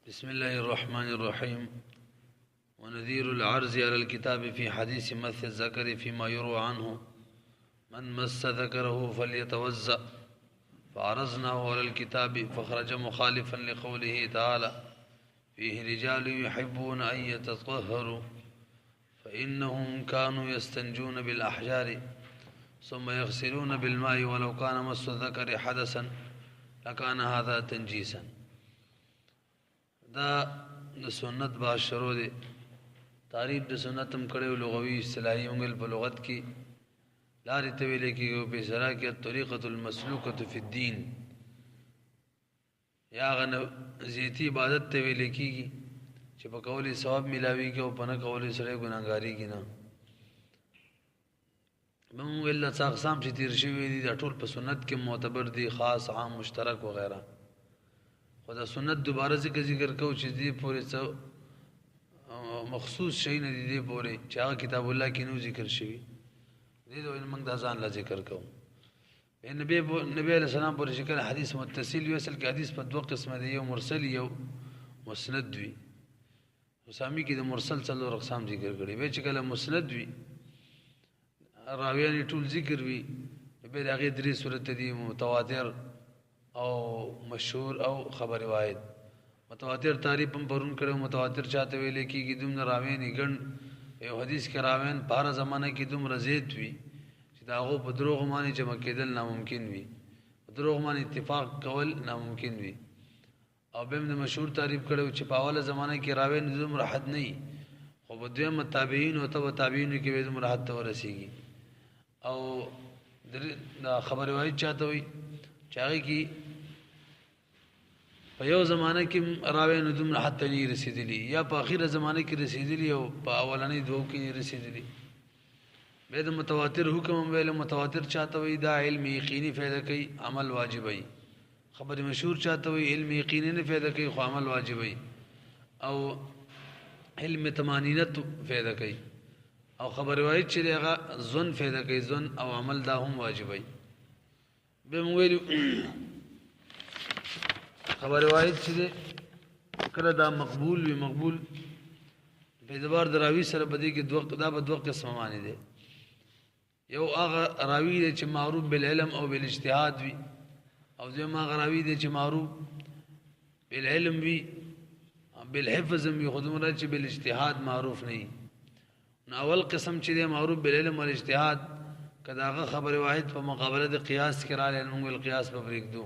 بسم الله الرحمن الرحيم. ونذير العرض على الكتاب في حديث مس الذكر فيما يروى عنه من مس ذكره فليتوزأ، فعرضناه على الكتاب فخرج مخالفا لقوله تعالى فيه رجال يحبون أن يتطهروا فإنهم كانوا يستنجون بالأحجار ثم يغسلون بالماء ولو كان مس الذكر حدثا لكان هذا تنجيسا. دا د سنت با شروع دی. تعریف د سنت هم کړو لغوي اصطلاحي انګل په لغت کې لارې ته ویل کېږي په سره کې طریقه المسلوکه فی الدین یا غن زیتی عبادت ته ویل کېږي چې په کولې ثواب ملاوي کې او په نه کولې سره ګناګاری کې نه. موږ ول څه اقسام چې تیر شوی دي د ټول په سنت کې معتبر دي، خاص عام مشترک وغیرہ. خدا سنت دوباره ذکر کو چې دې پورې څه مخصوص شي نه دي پورې چې هغه کتاب الله کې نو ذکر شوی دې دوی موږ د ځان لا ذکر کوو. نبی علیہ السلام پورې شکل حدیث متصل وي. اصل کې حدیث په دوه قسمه دي، یو مرسل یو مسند وي. اسامی کې د مرسل څلور اقسام ذکر کړي وي چې کله مسند وي راویان ټول ذکر وي به هغه درې صورت دي، متواتر او مشهور او خبر روایت. متواتر تعریف هم پرون کړو. متواتر چاته ویل کېږي دومره راوین ګڼ یو حدیث کې راوین په هر زمانه کې دومره زیات وي چې دا هغه په دروغ باندې جمع کېدل ناممکن وي، په دروغ باندې اتفاق کول ناممکن وي. او به د مشهور تعریف کړو چې په اوله زمانه کې راوین دومره حد نه وي، خو په دویم تابعین او تبع تابعین کې به دومره حد ته ورسیږي. او دا خبر روایت چاته وي چې هغه کې په یو زمانه کې راوین دومره حد ته نه رسیدلی، یا په اخیره زمانه کې رسیدلی او په اولنۍ دوه کې رسیدلی. به د متواتر حکم ویل متواتر چاته وي دا علم یقیني فائدہ کوي، عمل واجب وي. خبر مشهور چاته وي علم یقیني نه فائدہ کوي خو عمل واجب وي. او علم طمانینت فائدہ کوي. او خبر روایت چې هغه ظن فائدہ کوي، ظن او عمل دا هم واجب وي. به موږ خبر روایت چې کله دا مقبول وي، مقبول په اعتبار دراوی سره بده کې دوه قسم معنی دي. یو هغه راوی دی چې معروف بالعلم او بالاجتهاد وي، او دویم هغه راوی دی چې معروف بالعلم وي بالحفظ وي خو دومره چې بالاجتهاد معروف نه وي. نو اول قسم چې دی معروف بالعلم او الاجتهاد کدا هغه خبر واحد په مقابله د قیاس کې راځي موږ القياس په پرېږدو.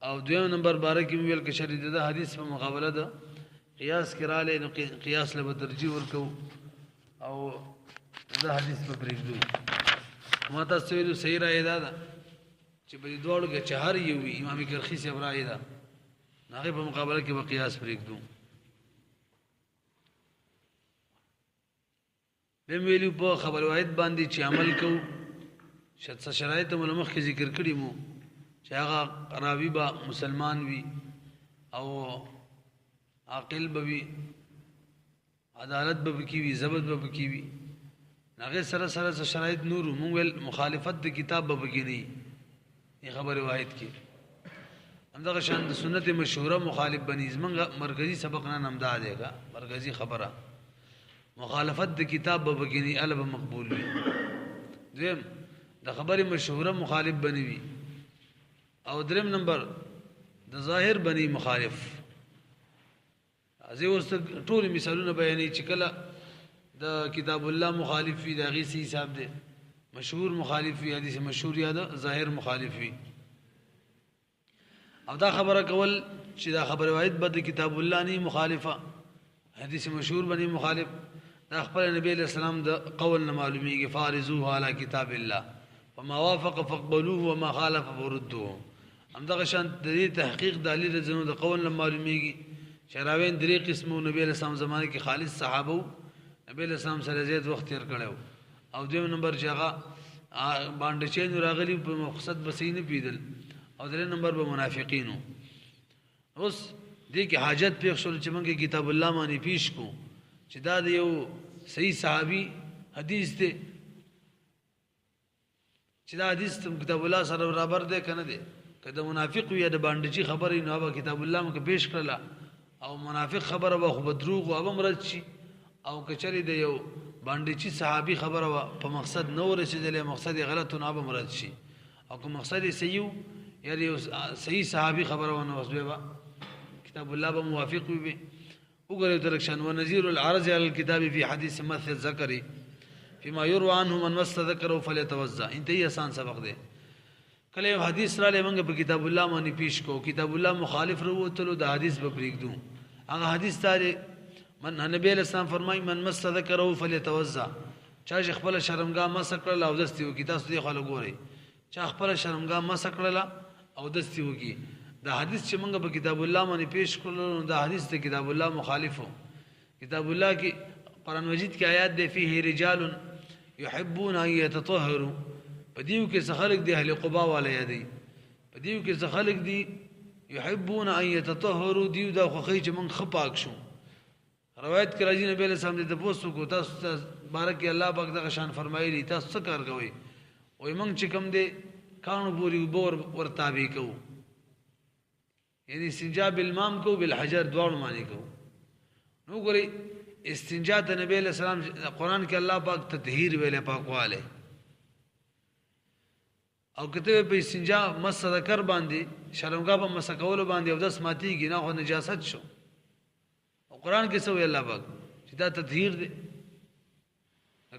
او دویم نمبر باره کې ویل کې شرط د حدیث په مقابله د قیاس کې راځي نو قیاس له ترجیح ورکو او د حدیث په پرېږدو. ما تاسو ویلو صحیح راي ده چې په دې دوړو کې چې هر یو امام کرخی سے راي ده هغه په مقابله کې به قیاس پرېږدو. به ویلو په خبر واحد باندې چې عمل کو شرایط ملمخ کې ذکر کړی مو چې هغه راوی با مسلمان وي او عاقل به وي، عدالت به کی وي، ضبط به کی وي. هغه سره سره شرایط نور مونږ مخالفت د کتاب به کی نه ای خبر روایت کې همدغه شان د سنت مشهوره مخالف بنی زمنګ مرکزی سبق نه نمدا دیګه مرکزی خبره مخالفت د کتاب به کی نه الب مقبول وي. دیم د خبره مشهوره مخالف بنی وي. او دریم نمبر د ظاهر بنی مخالف. ازي اوس ټول مثالونه بیانې چې کله د کتاب الله مخالف وي دا غي سي حساب دي، مشهور مخالف وي حدیث مشهور یا د ظاهر مخالف وي. او دا خبره کول چې دا خبره واحد بد کتاب الله نه مخالفه حدیث مشهور بنی مخالف دا خپل نبی علیہ السلام د قول نه معلومیږي فارزوه علی کتاب الله وما وافق فاقبلوه وما خالف فردوه. همدغه شان د دې تحقیق دلیل زنو د قول نه معلومیږي. شراوین درې قسمو نبی علیہ السلام زمانه کې خالص صحابه نبی علیہ السلام سره زیات وخت تیر کړو. او دویم نمبر چې هغه باندې چې راغلی په مقصد بسینه پیدل. او درې نمبر به منافقینو. اوس دې کې حاجت پیښ شول چې موږ کتاب الله باندې پیش کو چې دا د یو صحیح صحابي حدیث دی چې دا حدیث کتاب الله سره برابر دی کنه دی. کله منافق وي د باندې چې خبرې نو به کتاب الله مکه پیش کړله او منافق خبره به خو بدروغ او مرد شي او کچری د یو باندې چې صحابي خبره په مقصد نو رسیدلې مقصد غلط نه به مرد شي او که مقصد صحیح یعنی صحیح صحابي خبره ونه وسبه کتاب الله به موافق وي وګورئ درکشن ونذير العرض على الكتاب في حديث مثل الذكر فيما يروى عنه من مس ذكره فليتوضا انتهي آسان سبق دی کله یو حدیث را لمنګ په کتاب الله باندې پیش کو کتاب الله مخالف وروتلو د حدیث په پریږدو هغه حدیث تاره من نبی اسلام فرمای من مس ذکره فليتوضا چا خپل شرمګا مس کړل او دستي وکي تاسو دې خلک ګورئ چا خپل شرمګا مس کړل او دستي وکي دا حدیث چې موږ په کتاب الله باندې پیش کړل دا حدیث ته کتاب الله مخالفو کتاب الله کې قرآن مجید کې آیات دی فيه رجال يحبون ان يتطهروا پدیو کې خلق دی اهل قباء والے دی پدیو کې خلق دی يحبون ان يتطهروا دیو دا خو خی چې موږ خپاک شو روایت کې راځي نبی له سامنے د پوسو کو تاسو بارک الله پاک دغه شان فرمایلی تاسو څه کار کوي وای موږ چې کوم دی کانو پوری بور ور تابع کو یعنی استنجا بالمام کو بالحجر دوړ معنی کو نو ګوري استنجا د نبی له سلام قرآن کې الله پاک تطهیر ویله پاکواله او کته په استنجا مس ذکر باندې شرمګا په مسکول باندې او داس ماتيږي نه خو نجاست شو او قرآن کې سوې الله پاک چې دا تطهیر دی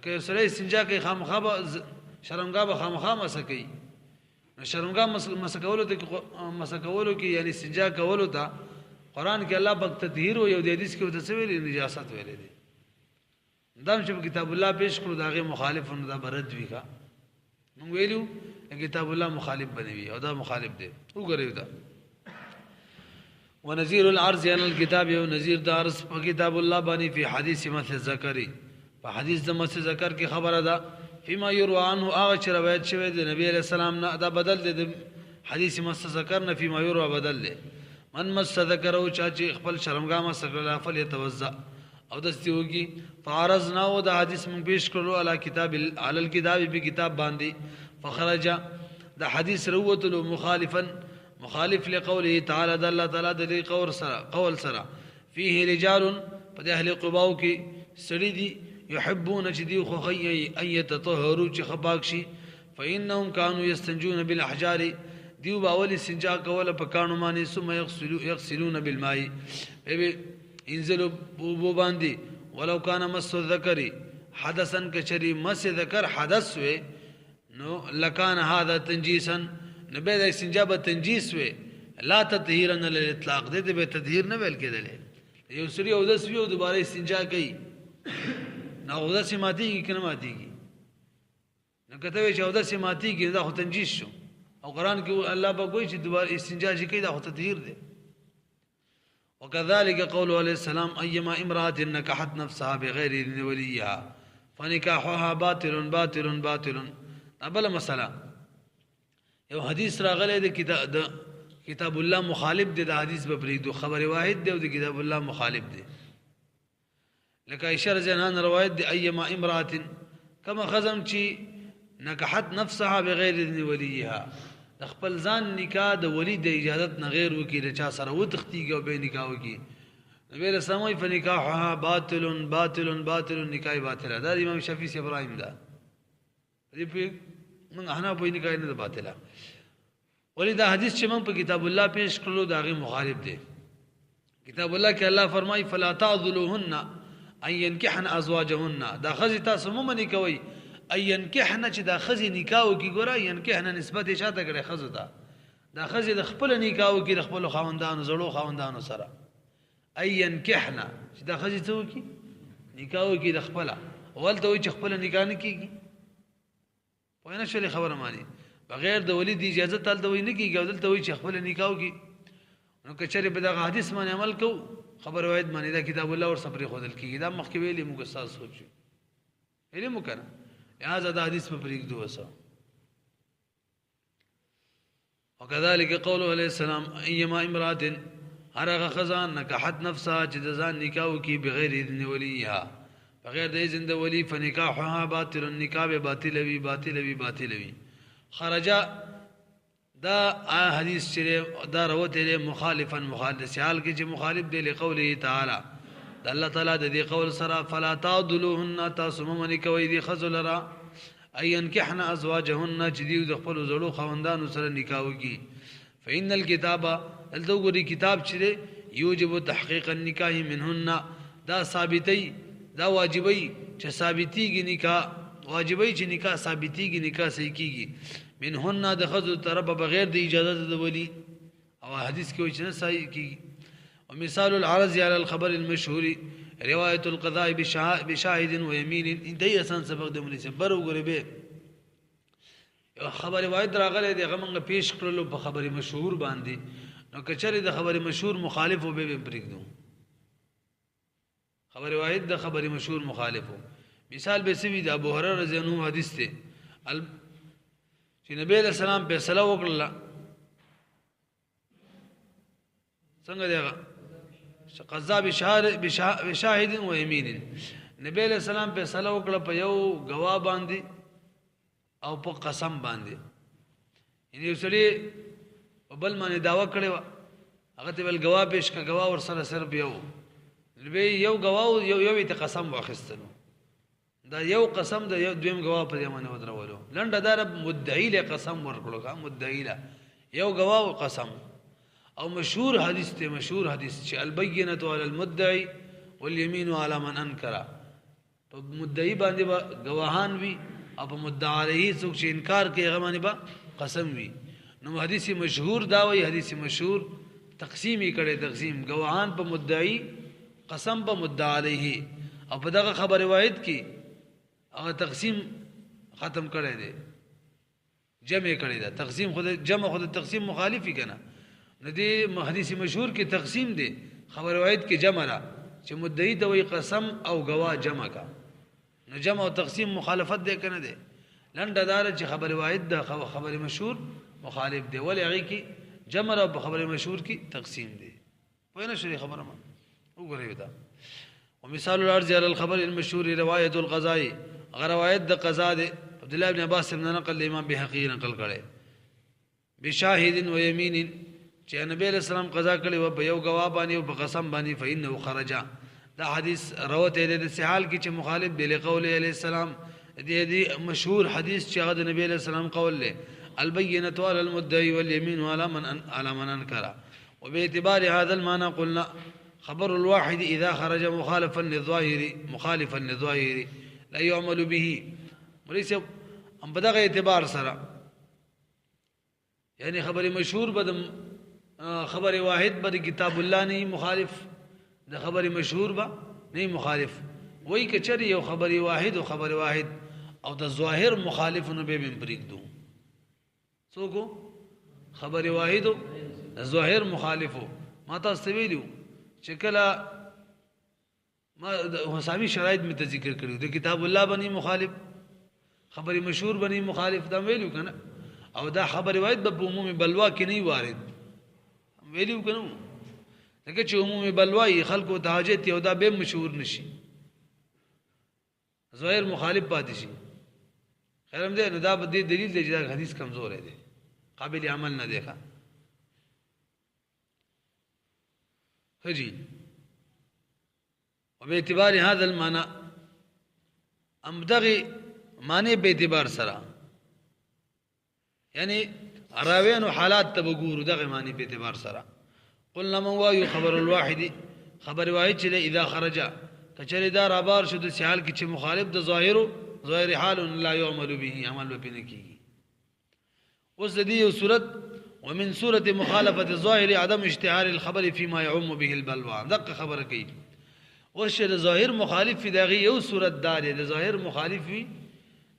که سره استنجا کې خامخا شرمګا به خامخا مسکي شرمګا مسکولو ته مسکولو کې یعنی استنجا کولو ته قرآن کې الله پاک تطهیر او یو د حدیث کې وته سوې نجاست ویلې دي دام چې کتاب الله پیش کړو داغه مخالفونه دا برد وی کا موږ ویلو کتاب الله مخالف بنوي او دا مخالف دی وګورئ دا ونذير العرض عن الكتاب او نذير د عرض په کتاب الله باندې په حدیث مثل ذکری په حدیث د مثل ذکر کې خبره ده فيما يروى عنه هغه چې روایت شوی د نبی عليه السلام نه دا بدل دی د حدیث مثل ذکر نه فيما يروى بدل دی من مس ذکر او چې خپل شرمګا ما سره فل يتوضا او دستي وږي فارزنا او د حدیث من پیش کړو علی کتاب علی الكتاب په کتاب باندې فخرج دا حدیث روته مخالفا مخالف لقوله تعالى ده الله تعالى د قول سرا فيه رجال قد اهل قباء کې سړي دي يحبون جدي خخي ان يتطهروا چې خپاک شي فانهم كانوا يستنجون بالاحجار دیو باول استنجا کوله په کانو باندې ثم يغسلون بالماء انزلوا بو باندې ولو كان مس الذكر حدثا كشري مس ذكر حدث وي نو لکان هذا تنجیسا نبی دا استنجا به تنجیس وی لا تطهیرا للاطلاق دې به تطهیر نه ویل کېدل یو سری او داس وی او دوباره استنجا کوي نو او داس ماتيږي کنه ماتيږي نو کته وی چې او داس ماتيږي دا خو تنجیس شو او قرآن کې الله به کوئی چې دوباره استنجا شي کوي دا خو تطهیر دی وكذلك قوله عليه السلام ايما امراه نكحت نفسها بغير اذن وليها فنكاحها باطل باطل باطل ابل مسله یو حدیث راغلی د کتاب الله مخالف دی د حدیث په پریدو خبر واحد دی او د کتاب الله مخالف دی لکه اشاره جنان روایت دی ايما امراه کما خزم چی نکحت نفسها بغیر اذن وليها د خپل ځان نکاح د ولی د اجازت نه غیر وکي د چا سره وتختیږي او به نکاح وکي نبی رسول الله فنکاحها باطل باطل باطل نکاح باطل دا امام شافعی سی ابراهیم دا دې په من احنا په نکاح نه باطله ولی دا حدیث چې من په کتاب الله پیش کړلو دا غي مخالف دی کتاب الله کې الله فرمایي فلا تعذلوهن ان ينكحن ازواجهن دا خزي تاسو مونږ نه کوي ان ينكحن چې دا خزي نکاح وکي ګوره ينكحن نسبت شاته کړي خزو ته دا خزي د خپل نکاح وکي د خپل خاوندانو زړو خاوندانو سره ان ينكحن چې دا خزي ته وکي نکاح وکي د خپل ولته وي چې خپل نکاح نه کیږي وینه شلې خبره مانی بغیر د ولید اجازه تل دوی نه کیږي دلته وي چې خپل نکاح وکي نو کچره په دغه حدیث باندې عمل کو خبر واحد باندې دا کتاب الله ور صبر خودل کیږي دا مخکې ویلې موږ استاد سوچو علم وکړه لہذا دا حدیث په پریک دوه وسه وكذلك قوله عليه السلام ايما امراه هرغه خزان نکحت نفسها چې د ځان نکاح وکي بغیر اذن وليها بغیر د اذن د ولی فنکاحها باطل النکاح باطل وی باطل وی باطل وی خرج دا حدیث چې دا روته له مخالفا مخالف سیال کې چې مخالف دی له قوله تعالی د الله تعالی د دې قول سره فلا تعذلوهن تاسمن کوي دي خذل را اين كحنا ازواجهن چې دی د خپل زړو خوندانو سره نکاح وکي فإن الكتاب الذي كتاب چې یوجب تحقیق النکاح منهن دا ثابتي دا واجبي چې ثابتيږي نکاح واجبي چې نکاح ثابتيږي نکاح صحیح کیږي منهن د خذ طرف بغیر د اجازه د ولی او حدیث کې وایي چې صحیح کیږي ومثال العرض على الخبر المشهور روايه القضاء بشاهد ويمين دای اسان سبق د مولوی صاحب برو غره به خبر روایت راغله دغه موږ پیش کړلو په خبر مشهور باندې نو کچره د خبر مشهور مخالف به پرېږدو خبر روایت د خبر مشهور مخالفو مثال به سوي د ابو هريره رضی الله عنه حدیث ته چې نبی علیہ السلام په صلوات وکړه څنګه دیغه قضا بشاهد و يمين نبی علیہ السلام په صلوات وکړه په یو گواه باندې او په قسم باندې یعنی وسړي بل باندې داوا کړو هغه ته بل گواه پیش کا گواه ور سره صرف یو گواه یو ته قسم واخستلو دا یو قسم د یو دویم گواه په یمنه ودرولو لنډه دار مدعی له قسم ورکړو کا مدعی له یو گواه او قسم او مشهور حدیث ته مشهور حدیث چې البینه علی المدعی والیمین علی من انکر په مدعی باندې گواهان وی او په مدعی علیه څوک چې انکار کوي هغه باندې با قسم وی نو حدیث مشهور دا وی حدیث مشهور تقسیمی کړي تقسیم گواهان په مدعی قسم په مدعی علیه او په دغه خبر روایت کې هغه تقسیم ختم کړی دی جمع کړی دا تقسیم خود جمع خود تقسیم مخالفی کنه ندی حدیث مشهور کې تقسیم دی خبر روایت کې جمع را چې مدعی د وی قسم او گواه جمع کا نو جمع او تقسیم مخالفت دی کنه دی لنډه دار چې خبر روایت د خبر مشهور مخالف دی ولې هغه کې جمع او خبر مشهور کې تقسیم دی په نه شری خبره ما وګورئ دا ومثال الارض على الخبر المشهور روايه القضاء روایت د قضا د عبد الله بن عباس بن نقل امام بهقي نقل کړي بشاهد و يمين چې نبی علیہ السلام قضا کړي او په یو گواه باندې او په قسم باندې فإنه خرج دا حدیث روته د سحال کې چې مخالف دی له قول علیہ السلام دې مشهور حدیث چې هغه د نبی علیہ السلام قول له البینه على المدعي واليمين على من انكر وباعتبار هذا المعنى قلنا خبر الواحد اذا خرج مخالفا للظاهر لا يعمل به وليس ام بدغه اعتبار سره یعنی خبر مشهور بدم خبر واحد بد کتاب الله نه مخالف د خبر مشهور با نه مخالف وای کچری یو خبر واحد او خبر واحد او د ظاهر مخالفونه به پرېږدو څوک خبر واحد او ظاهر مخالفو ما تاسو ویلو چې کله ما حسابي شرایط می ذکر کړو د کتاب الله باندې مخالف خبر مشهور باندې مخالف دا ویلو کنه او دا خبر روایت په عمومي بلوا کې نه وارد ویلو کنه لکه چې عمومي بلوا خلکو ته حاجت یو دا به مشهور نشي ظاهر مخالف پاتې شي خیرم دې نه دا به دلیل دی چې حدیث کمزور دی قابل عمل نه دی خجي وباعتبار هذا المعنى امدغي معنی به اعتبار سره یعنی راوین او حالات تبګورو دغه معنی به اعتبار سره قلنا من وايو خبر الواحد خبر واحد چې اذا خرج کچری دا رابار شو د سیال کې چې مخالف د ظاهر حال لا يعمل به عمل به نه کیږي اوس د دې صورت ومن صورت مخالفه الظاهر عدم اشتهار الخبر فيما يعم به البلوى دغه خبره کوي ورشه د ظاهر مخالف فی دغه یو صورت دار د ظاهر مخالف فی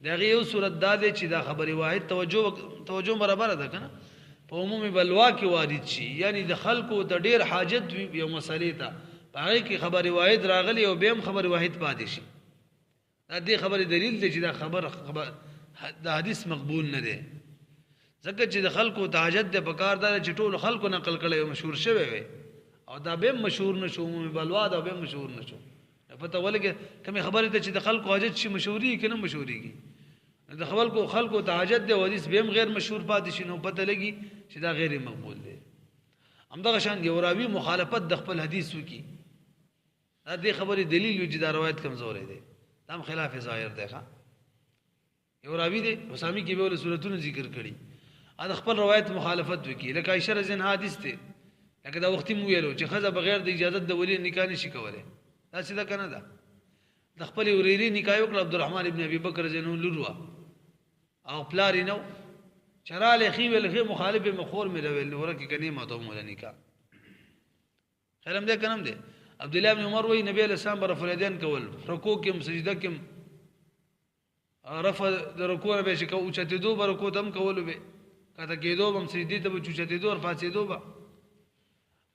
دغه یو صورت دار چې دا خبره واحد توجه برابر ده کنه په عمومي بلوا کې وارد شي یعنی د خلکو د ډیر حاجت وي یو مسلې ته هغه کې خبره واحد راغلی او بهم خبره واحد پاتې شي دا دې خبره دلیل دی چې دا خبر د حدیث مقبول نه دی ځکه چې د خلکو ته حاجت د پکار دار چې ټول خلکو نقل کړي مشهور شوی وي او دا به مشهور نشو عمومي بلوا دا به مشهور نشو پته ولګي کوم خبره ته چې د خلکو حاجت شي مشهوري کنه مشهوري کی د خلکو ته حاجت دی حدیث به هم غیر مشهور پاتې شي نو پته لګي چې دا غیر مقبول دی همدغه شان دی راوی مخالفت د خپل حدیث وکي دا دې خبرې دلیل وي چې دا روایت کمزورې دی دا هم خلاف ظاهر دی ښا یو راوی دی حسامی کې به ول صورتونه ذکر کړي دا خپل روایت مخالفت وکي لکه عائشہ رضی الله حدیث ته لکه دا وختي مو ویلو چې خزه بغیر د اجازه د ولی نکاح نشي کوله دا څه ده کنه دا د خپل وریری نکاح وکړ عبدالرحمن ابن ابي بکر جنو لوروا او پلاری نو چراله خي ویل خي مخالف مخور مې ویل ورکه کني ماته مولا نکاح خیرم دې کنم دې عبد الله ابن عمر وی نبی اسلام بر فریدین کول رکوع کې سجده کې رفع د رکوع به شکو او چته دو بر رکوع تم کول به کته کېدو بم سجدي ته چته دو ور فاصله دو با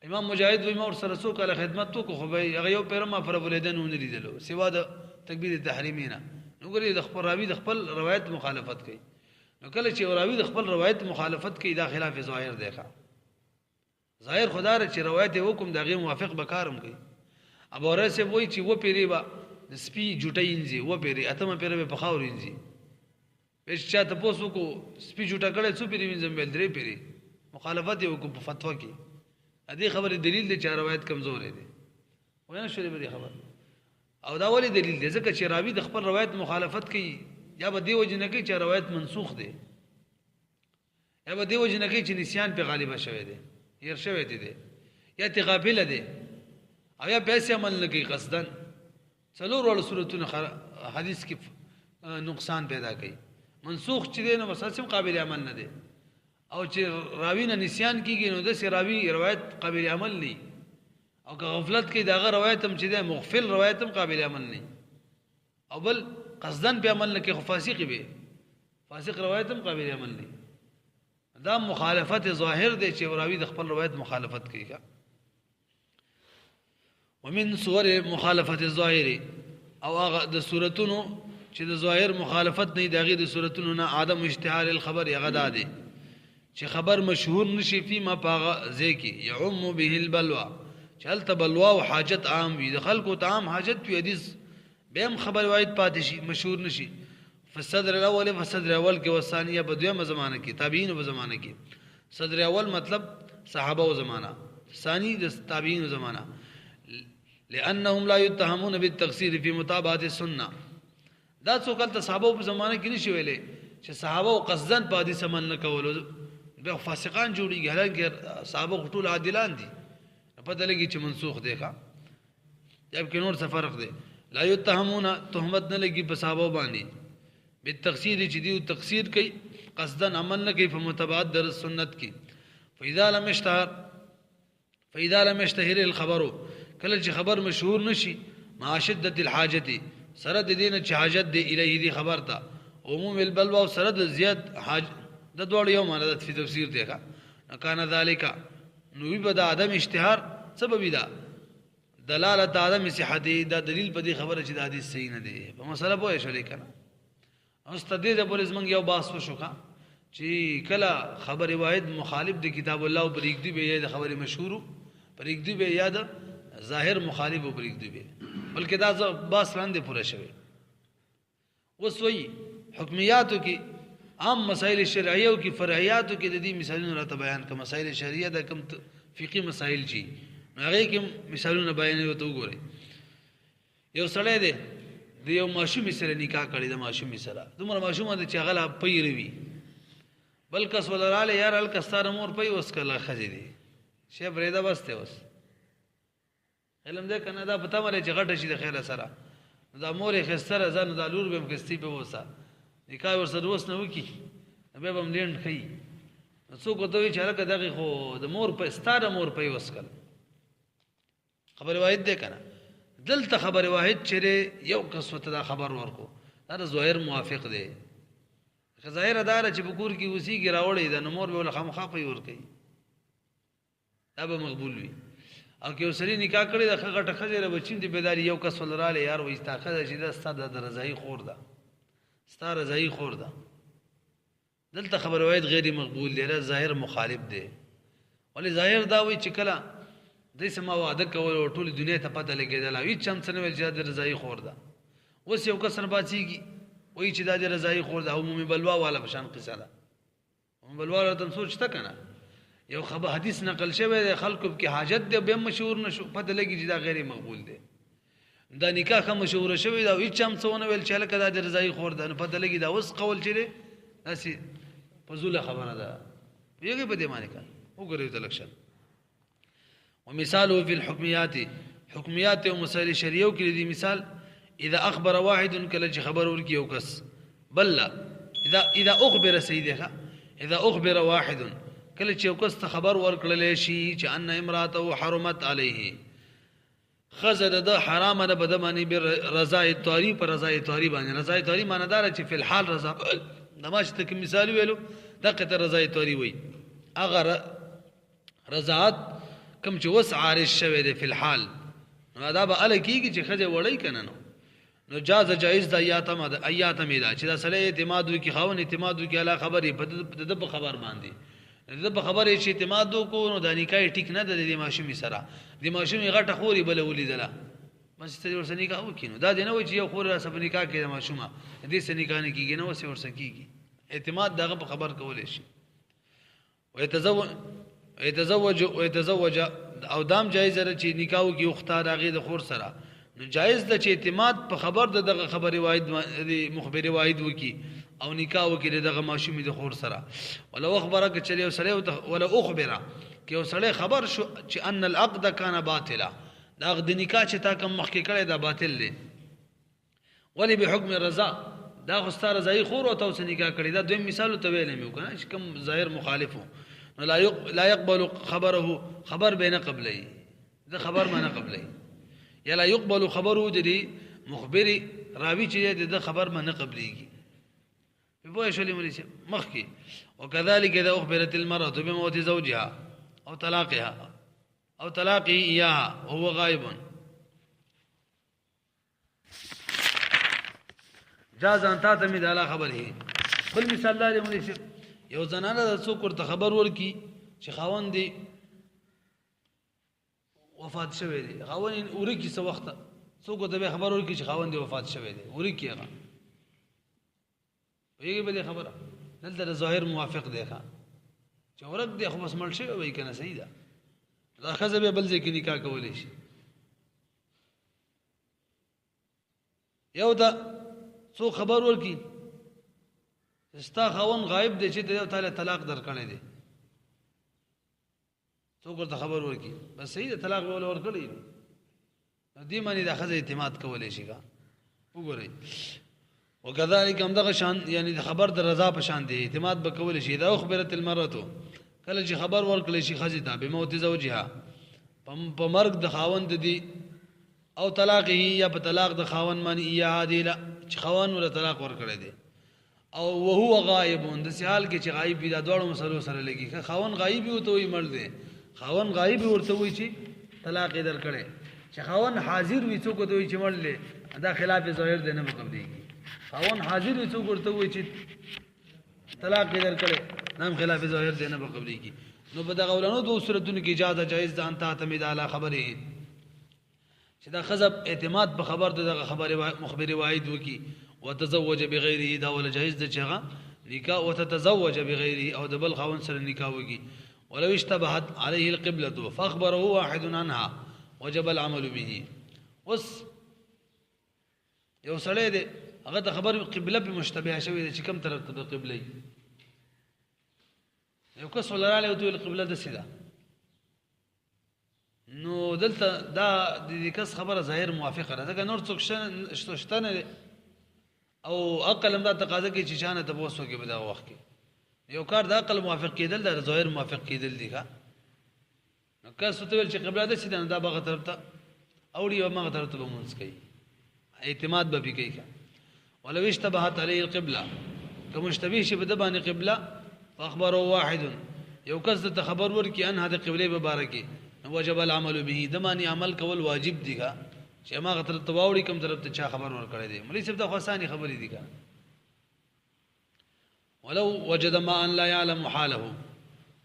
امام مجاهد وی مور سره سو کله خدمت تو کو خو به هغه یو پیرما پر فریدین ونه لیدلو سوا د تکبیر تحریمینا نو ګری د خپل راوی د خپل روایت مخالفت کوي نو کله چې راوی د خپل روایت مخالفت کوي دا خلاف ظاهر دی ښا ظاهر خدای چې روایت حکم دغه موافق بکارم کوي ابو هريره سے وای چې و پیری با د سپی جوټی انځي و پیری اتمه پیری په خاور انځي پېښ چاته پوسو کو سپی جوټه کړي څو پیری وینځم بل درې پیری مخالفت یو کو په فتوا کې ادي خبره دلیل دی چې روایت کمزور دی وینه شوې به خبر او دا ولې دلیل دی ځکه چې راوی د خپل روایت مخالفت کوي یا به دی وجنه کوي چې روایت منسوخ دی یا به دی وجنه کوي چې نسیان په غالبه شوی دی ير شوی دی یا تی غافل دی او یا پیسې عمل نه کوي قصدن څلور ول صورتونه حدیث کې نقصان پیدا کوي منسوخ چې دی نو مساسم قابل عمل نه دی او چې راوی نه نسیان کیږي نو د سی راوی روایت قابل عمل نه او که غفلت کې داغه روایت هم چې دی مغفل روایت هم قابل عمل نه او بل قصدن په عمل نه کې فاسق به فاسق روایت هم قابل عمل نه دا مخالفت ظاهر دی چې راوی د خپل روایت مخالفت کوي ومن صور مخالفت الظاهر او هغه د صورتونو چې د ظاهر مخالفت نه دغه د صورتونو نه عدم اشتهار الخبر یغدا دی چې خبر مشهور نشي فيما پاغه ځکه يعم به البلوى چلت بلوا او حاجت عام وي د خلکو ته عام حاجت وي حدیث به هم خبر واحد پاتې شي مشهور نشي فصدر الاول فصدر اول کې وثانیه په دویمه زمانه کې تابعین په زمانه کې صدر اول مطلب صحابه او زمانہ ثانی د تابعین زمانہ لانهم لا يتهمون بالتقصير في متابعه السنه دا څوک د صحابه په زمانه کې نشي ویلې چې صحابه او قصدن په حدیث عمل نه کولو به فاسقان جوړیږي حالانکه صحابه ټول عادلان دي پته لګي چې منسوخ دی ښا جبکې نور څه فرق دی لا يتهمون تهمت نه لګي په صحابه باندې بالتقصير چې دی تقصير کوي قصدن عمل نه کوي په متابعت در سنت کې فاذا لم يشتهر الخبر کله چې خبر مشهور نشي مع شدت الحاجت سره د دینه چې حاجت دی الیه دی خبر ته عموم البلوى او سره د زیات حاج د دوړ یو معنی د تفسیر دی ښا کان ذالک نو به د عدم اشتهار سبب دا دلالت عدم صحت دا دلیل په دې خبره چې د حدیث صحیح نه دی په مسله پوه شو لیکنه او ستدې د پولیس منګ یو باس وشوخه چې کله خبر واحد مخالف د کتاب الله او بریګ دی به د خبره مشهور بریګ دی به یاد ظاهر مخالف او بریګ دی به بلکې دا باس لاندې پوره شوی وسوي حکمیاتو کې عام مسائل شرعیه او کې فرعیاتو کې د دې مثالونه راته بیان کوم مسائل شرعیه د کوم فقهي مسائل چی هغه کې مثالونه بیان وته وګورئ یو سړی دی د یو ماشوم سره نکاح کړی د ماشوم سره دومره ماشوم د چغله پیروي بل کس ولراله یار ال کستار مور پي اوس کله خځې دي شی بریدا بسته اوس علم دې کنه دا پتا مله چې غټه شي د خیره سره دا مور خستره ځان د لور به کستی په وسه نکاح ور سره وس نه وکي به بم لند خي څوک ته وی چې هغه دغه خو د مور په ستاره مور په اوس کله خبر واحد ده کنه دلته خبر واحد چره یو کس وته دا خبر ورکو دا ظاهر موافق دی ظاهر اداره چې بکور کې وسی ګراوړې د نمور به خامخا په ور کوي دا به مقبول وي او کې وسري نکاح کړی د خغه خجره بچین دی بيداری یو کس ولراله یار وې استاخه چې د ستاده د رضای خور ده ستاره رضای خور ده دلته خبر واحد غیر مقبول دی ظاهر مخالف دی ولی ظاهر دا وی چې کله د سما وعده کول او ټول دنیا ته پته لګیدل او هیڅ هم څه نه ویل چې د رضای خور ده اوس یو کس نه باسيږي وای چې دا د رضای خور د عمومي بلوا والا بشان قصه ده عمومي بلوا والا تم سوچته کنه یو خبر حدیث نقل شوی د خلکو کې حاجت دی به مشهور نشو پته لګی چې دا غیر مقبول دی دا نکاح هم مشهور شوی دا هیڅ هم څونه ویل چې لکه دا د رضای خور ده پته لګی دا اوس قول چره اسی فزول خبره ده یګي په دې معنی کا وګورئ تلکشن ومثاله في الحكميات حكميات او مسائل شریعه کې دي مثال اذا اخبر واحد کله خبر ورکی او کس بل اذا اخبر سيدها اذا اخبر واحد کله چې کس ته خبر ورکړل شي چې ان امراته حرمت عليه خزد د حرام نه بدمانی بر رضا الطاری پر رضا الطاری باندې رضا الطاری معنی دار چې فی الحال رضا نماش ته مثال ویلو دغه رضا الطاری وای اگر رضاعت کم چې وس عارض شوه د فی الحال نو دا به ال کیږي چې خځه وړي کنه نو جاز جائز د ایاتم دا چې دا سره اعتماد وکي خاون اعتماد وکي اله خبرې په د خبر باندې د خبرې چې اعتماد وکړو نو د نکاح ټیک نه د ماشومې سره د ماشومې غټه خوري بل ولیدله بس ته ورسره نکاح وکینو دا دی نه و چې یو خور سره نکاح کې د ماشومه دې سره نکاح نه کیږي نو ورسره کیږي اعتماد دغه په خبر کولې شي ويتزوج او دام جایز ده چې نکاح وکي اختار هغه د خور سره نو جایز ده چې اعتماد په خبر دغه خبر واحد مخبر واحد وکي او نکاح وکي دغه ماشومې د خور سره ولا اخبره چې یو سره ولا اخبره کې یو سره خبر شو چې ان العقد کان باطلا دا عقد نکاح چې تا کوم مخکې کړی دا باطل دی ولی به حکم رضا دا غستار رضای خور او توس نکاح کړی دا دویم مثال ته ویل مې وکنه چې کوم ظاهر مخالفو لا يقبل خبره خبر بين قبلي ده خبر ما نه قبلي یا لا يقبل خبره د مخبر راوي چې ده خبر ما نه قبليږي په وای شولې ملي مخکي وكذلك اذا اخبرت المراه بموت زوجها او طلاقها او طلاقه اياها وهو غائب جاز ان تعتمد على خبره بل مثال دا ملي یو زنانه د څوک ورته خبر ورکی چې خاوند دی وفات شوی دی خاوند ورکی څه وخت څوک ته خبر ورکی چې خاوند دی وفات شوی دی ورکی هغه یوه به خبره دلته ظاهر موافق دی ښا چې ورک دی خو بس مړ شوی وای کنه صحیح ده دا خزه به بل ځکه نکاح کولې شي یو دا څو خبر ورکی استا خاون غائب دی چې ته تعالی طلاق درکړی دی څوک ورته خبر ورکی بس صحیح ده طلاق ورکړی دې معنی د خزه اعتماد کولای شي وګورئ وکذالک هم دغه شان یعنی خبر د رضا په شان دی اعتماد به کولای شي دا خبرت المرته کله چې خبر ورکړی شي خزه ته به موت زوجها په مرګ د خاوند دی او طلاق یا په طلاق د خاوند معنی یا عادله چې خاوند ول طلاق ورکړی دی او وهو غائب د سحال کې چې غایب دي دا دوړو مسلو سره لګي خاون غایب وي ته وي مړ دي خاون غایب ورته وي چې طلاق در کړي چې خاون حاضر وي څوک ته وي چې مړ لې دا خلاف ظاهر دی نه مقبليږي خاون حاضر وي څوک ورته وي چې طلاق در کړي نام خلاف ظاهر دی نه مقبليږي نو په دغه ولنو دوه صورتونو کې اجازه جایز ده ان تعتمد علی خبره چې دا خزب اعتماد په خبر دغه خبره مخبر واحد وکي وتزوج بغيره دا ولا جائز ده چغه نکاح وتتزوج بغيره او دبل خاون سره نکاح وکي ولو اشتبهت عليه القبلة فاخبره واحد عنها وجب العمل به وس یو سړی دی هغه د خبر قبله په مشتبه شوی دی چې کوم طرف ته قبله یو کس ولراله او د قبله د سیده نو دلته دا د کس خبره ظاهر موافقه ده ځکه نور څوک شته نه او عقل هم دا تقاضا کوي چې شانه ته وسو کې بدا وخت کې یو کار د عقل موافق کېدل د ظاهر موافق کېدل دي ښا نو کس ته ول چې قبله ده سیده دا بغه طرف ته اوړي او مغه طرف ته مونږ کوي اعتماد به کوي ښا ولو اشتبهت عليه القبلة کوم مشتبه شي بده باندې قبله فاخبره واحد یو کس ته خبر ورکي ان هدا قبله مبارکي وجب العمل به دمانی عمل کول واجب دي ښا چې ما غتر تواوړي کوم طرف ته چا خبر ورکړی دی مولوی صاحب دا خاصانی خبرې دي ښا ولو وجد ما ان لا يعلم حاله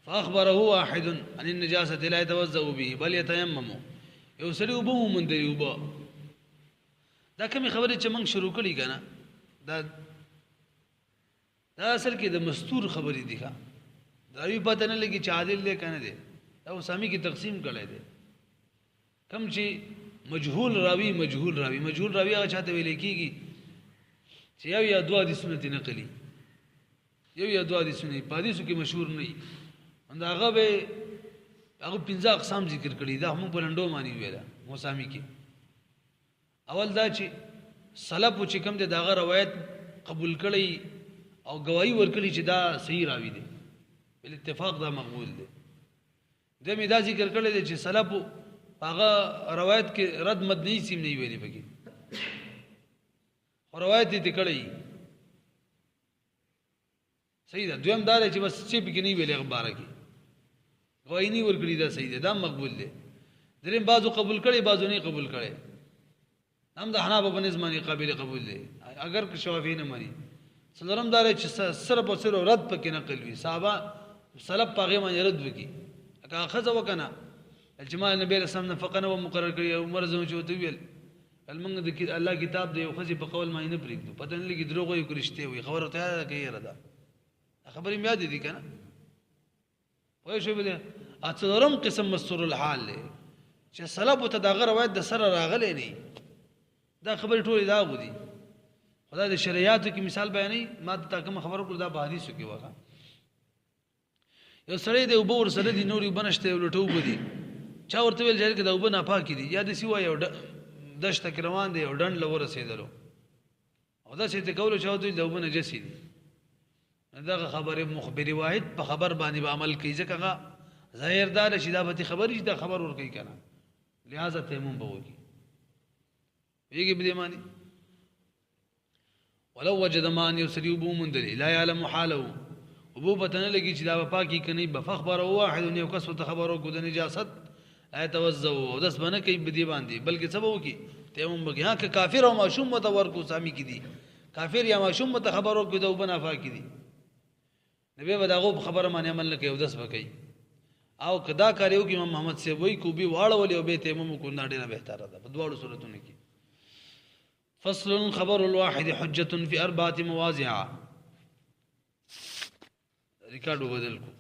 فاخبره واحد عن النجاسه لا يتوضا به بل يتيمم یو سړي وبو مونږ دی وبو دا کوم خبرې چې موږ شروع کړی کنه دا دا اصل کې د مستور خبرې دي ښا راوی پته نه لګي چې عادل دی کنه دی او سامي کې تقسیم کړی دی کم چې مجهول راوی هغه چاته ویل کېږي چې یو یا دوه د سنت نقلی یو یا دوه د سنت په حدیثو کې مشهور نه وي اند هغه 15 اقسام ذکر کړي دا هم په لنډو معنی ویلا موسامی کې اول دا چې سلف چې کوم د داغه روایت قبول کړي او گواہی ورکړي چې دا صحیح راوی دی بل اتفاق دا مقبول دی دمه دا ذکر کړي چې سلف هغه روایت کې رد مدنی سیم نه ویلي پکې روایت دې کړي صحیح ده دویم دا چې بس چې پکې نه ویلي خبره کې گواہی نه ورکړي دا صحیح ده دا مقبول دی دریم بعضو قبول کړي بعضو نه قبول کړي هم د حناف په نسبت قابل قبول دی اگر که شافعی نه مانی څلورم دا چې صرف او صرف رد پکې نقل وي صحابه سلف پاغه باندې رد وکي اګه اخذ وکنه الجماع نبی رسول الله فقنه ومقرر کړی عمر زمو چې ویل المنګ د الله کتاب دی او خزي په قول باندې نه پریږدو پته نه لګي دروغ وي کرشته وي خبره ته کوي ردا خبرې مې یاد دي کنه وای شو بده اڅلورم قسم مستور الحال له چې سلف ته دغه روایت د سره راغلی نه دا خبرې ټولې دا غوډي خدای د شریعتو کې مثال بیانې ما ته کوم خبرو کول دا په حدیثو کې وغه یو سړی دی وبور سره دی نوري بنشته ولټو بودي چا ورته ویل چې دا وبنه پاکي دي یا د سی وای دشت کې روان دی او ډند لور رسیدلو او دا چې ته کول چا دوی د وبنه جسي دي دا خبره مخبر واحد په خبر باندې به عمل کوي ځکه ظاهر دار شي دا به خبرې دا خبر ور کوي کنه لہذا تیمم به وږي ویږي به معنی ولو وجد مان يسريب من دل لا يعلم حاله ابو بتن لګي چې دا پاکي کني بفخبر واحد یو کس ته خبرو کو د نجاست لا يتوزو او داس بنه کوي بدی باندې بلکې سبو کی تیمم بګي ها که کافر او معصوم متور کو سامي کی دي کافر یا معصوم مت خبرو کو دو بنا فاکی دي نبی وداغو خبره باندې عمل کوي او داس بکي او کدا کاریو کی امام محمد سے وای کو بي واړ ولې او به تیمم کو نه ډیره بهتره ده په دواړو صورتونو کې فصل خبر الواحد حجة في 4 مواضع ریکارډ بدل کو